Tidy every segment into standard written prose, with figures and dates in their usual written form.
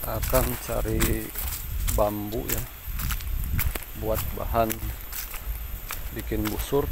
akan cari bambu ya buat bahan bikin busur.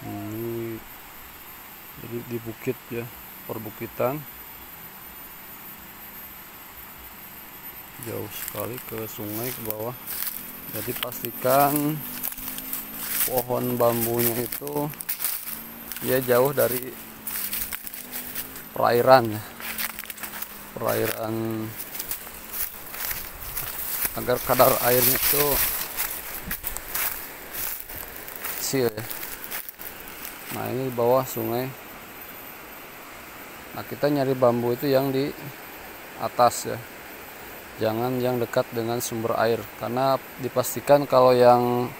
Ini jadi di bukit ya, perbukitan jauh sekali ke sungai ke bawah. Jadi pastikan pohon bambunya itu dia jauh dari perairan ya, perairan, agar kadar airnya itu kecil ya. Nah ini di bawah sungai. Nah kita nyari bambu itu yang di atas ya, jangan yang dekat dengan sumber air, karena dipastikan kalau yang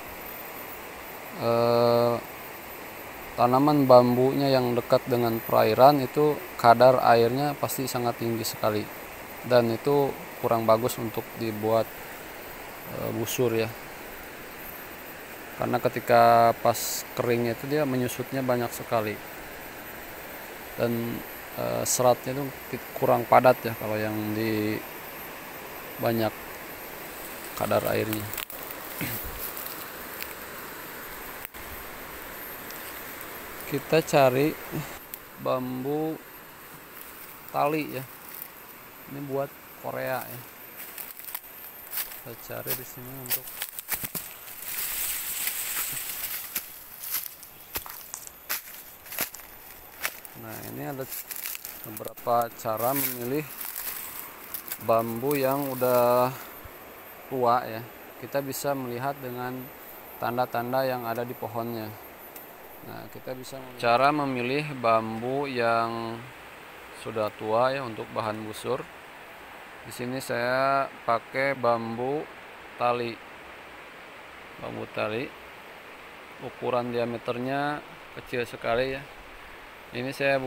tanaman bambunya yang dekat dengan perairan itu kadar airnya pasti sangat tinggi sekali, dan itu kurang bagus untuk dibuat busur ya, karena ketika pas keringnya itu dia menyusutnya banyak sekali, dan seratnya itu kurang padat ya kalau yang di banyak kadar airnya. Kita cari bambu tali ya, ini buat Korea ya. Kita cari di sini untuk nah ini ada beberapa cara memilih bambu yang udah tua ya. Kita bisa melihat dengan tanda-tanda yang ada di pohonnya. Nah kita bisa cara memilih bambu yang sudah tua ya untuk bahan busur. Di sini saya pakai bambu tali, ukuran diameternya kecil sekali ya. Ini saya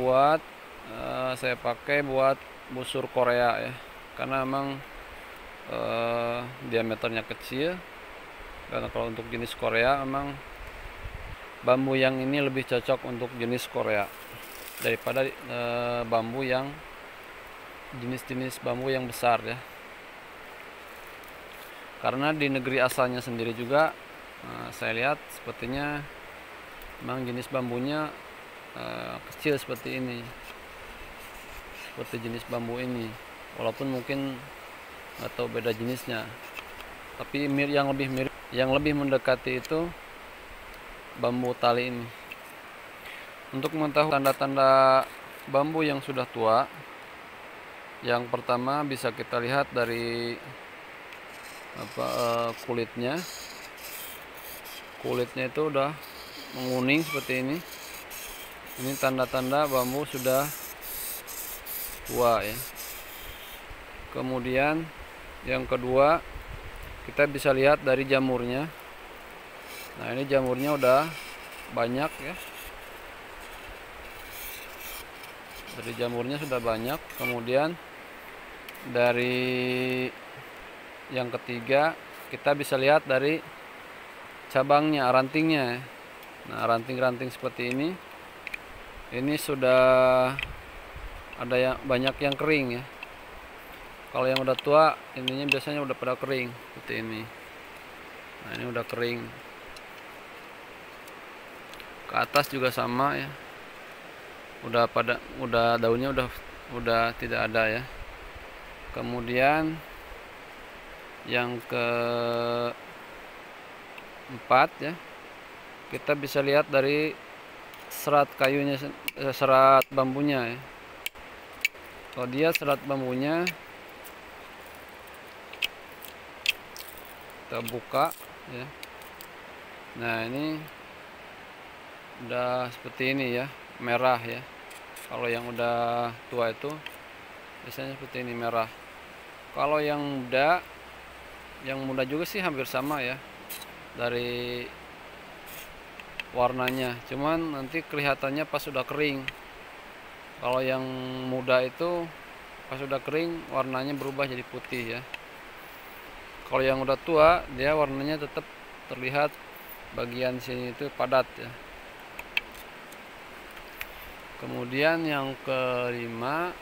pakai buat busur Korea ya, karena memang diameternya kecil, dan kalau untuk jenis Korea memang bambu yang ini lebih cocok untuk jenis Korea daripada bambu yang jenis-jenis bambu yang besar ya, karena di negeri asalnya sendiri juga saya lihat sepertinya memang jenis bambunya kecil seperti ini, seperti jenis bambu ini, walaupun mungkin nggak tahu beda jenisnya, tapi yang lebih mendekati itu bambu tali ini. Untuk mengetahui tanda-tanda bambu yang sudah tua, yang pertama bisa kita lihat dari kulitnya itu udah menguning seperti ini. Ini tanda-tanda bambu sudah tua ya. Kemudian yang kedua, kita bisa lihat dari jamurnya. Nah ini jamurnya udah banyak ya, dari jamurnya sudah banyak. Kemudian dari yang ketiga, kita bisa lihat dari cabangnya, rantingnya. Nah ranting-ranting seperti ini sudah ada yang banyak yang kering ya. Kalau yang udah tua ininya biasanya udah pada kering seperti ini. Nah ini udah kering. Ke atas juga sama ya, udah daunnya udah tidak ada ya. Kemudian yang keempat ya, kita bisa lihat dari serat bambunya ya. Kalau dia serat bambunya kita buka ya. Nah, ini udah seperti ini ya, merah ya. Kalau yang udah tua itu biasanya seperti ini, merah. Kalau yang muda juga sih hampir sama ya dari warnanya, cuman nanti kelihatannya pas sudah kering. Kalau yang muda itu pas sudah kering warnanya berubah jadi putih ya. Kalau yang udah tua dia warnanya tetap terlihat bagian sini itu padat ya. Kemudian yang kelima,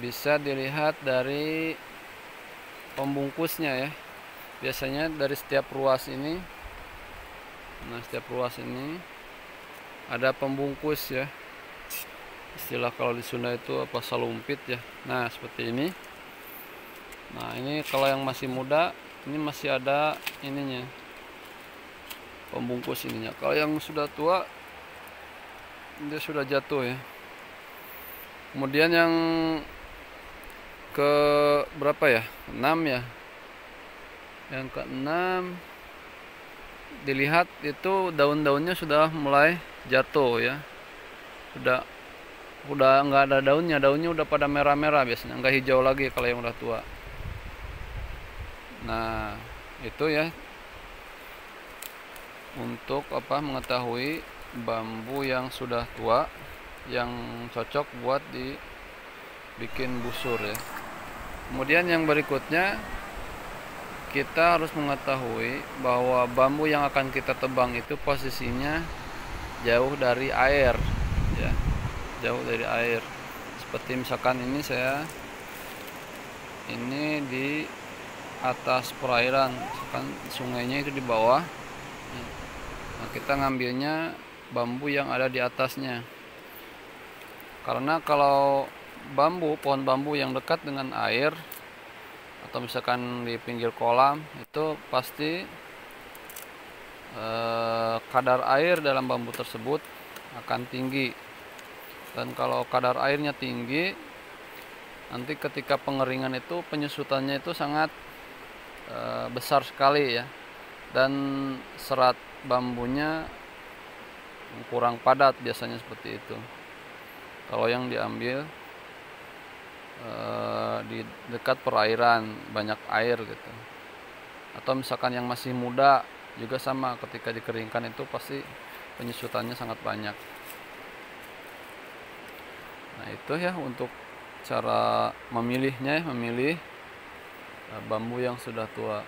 bisa dilihat dari pembungkusnya ya. Biasanya dari setiap ruas ini, nah setiap ruas ini ada pembungkus ya. Istilah kalau di Sunda itu apa, salumpit ya. Nah, seperti ini. Nah, ini kalau yang masih muda ini masih ada ininya, pembungkus ininya. Kalau yang sudah tua dia sudah jatuh ya. Kemudian yang ke berapa ya? 6 ya. Yang ke-6 dilihat itu daun-daunnya sudah mulai jatuh ya. Udah nggak ada daunnya udah pada merah-merah biasanya, nggak hijau lagi kalau yang udah tua. Nah, itu ya untuk apa, mengetahui bambu yang sudah tua yang cocok buat dibikin busur ya. Kemudian yang berikutnya, kita harus mengetahui bahwa bambu yang akan kita tebang itu posisinya jauh dari air ya, jauh dari air. Seperti misalkan ini ini di atas perairan, misalkan sungainya itu di bawah. Nah, kita ngambilnya bambu yang ada di atasnya, karena kalau pohon bambu yang dekat dengan air atau misalkan di pinggir kolam itu pasti kadar air dalam bambu tersebut akan tinggi. Dan kalau kadar airnya tinggi, nanti ketika pengeringan itu penyusutannya itu sangat besar sekali ya, dan serat bambunya kurang padat biasanya seperti itu kalau yang diambil di dekat perairan banyak air gitu. Atau misalkan yang masih muda juga sama, ketika dikeringkan itu pasti penyusutannya sangat banyak. Nah, itu ya untuk cara memilih bambu yang sudah tua.